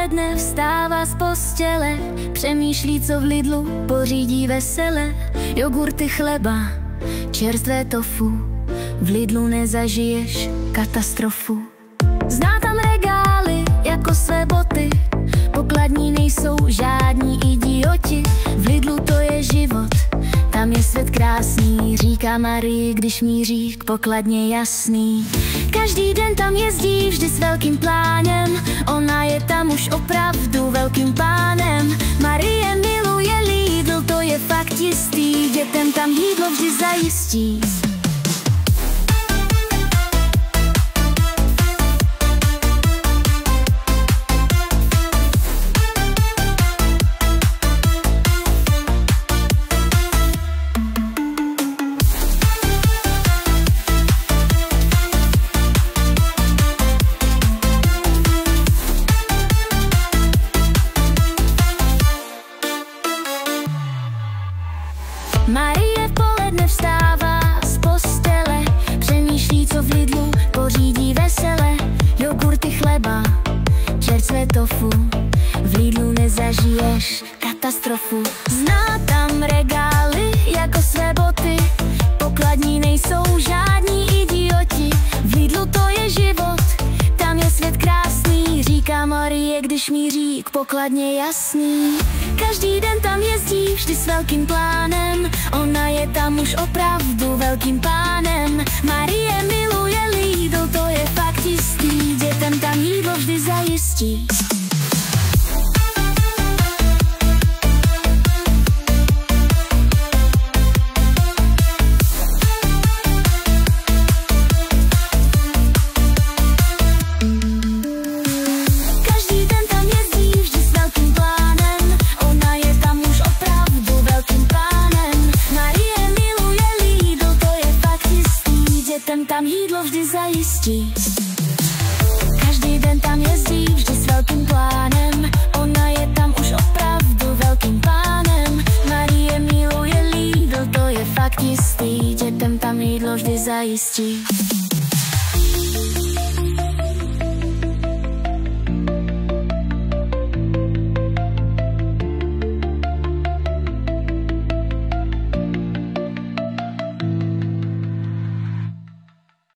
poledne vstává z postele, přemýšlí, co v Lidlu pořídí vesele. Jogurty, chleba, čerstvé tofu, v Lidlu nezažiješ katastrofu. Zná tam regály jako své boty, pokladní nejsou žádní idioti. V Lidlu to je život, tam je svět krásný, říká Marie, když míří k pokladně jasný. Každý den tam jezdí vždy s velkým plánem, ona je tam už opravdu velkým pánem. Marie miluje Lidl, to je fakt jistý, dětem tam jídlo vždy zajistí. Marie v poledne vstává z postele, přemýšlí, co v Lidlu pořídí vesele. Jogurty, chleba, čerstvé tofu, v Lidlu nezažiješ katastrofu. Zná tam regály jako své boty, pokladní nejsou žádní idioti. V Lidlu to je život, tam je svět krásný, říká Marie, když míří k pokladně jasný. Každý den tam jezdí vždy s velkým plánem, ona je tam už opravdu velkým pánem. Marie miluje Lidl, to je fakt jistý, dětem tam jídlo vždy zajistí. Tam jídlo vždy zajistí. Každý den tam jezdí vždy s velkým plánem, ona je tam už opravdu velkým pánem. Marie miluje Lidl, to je fakt jistý, dětem tam jídlo vždy zajistí.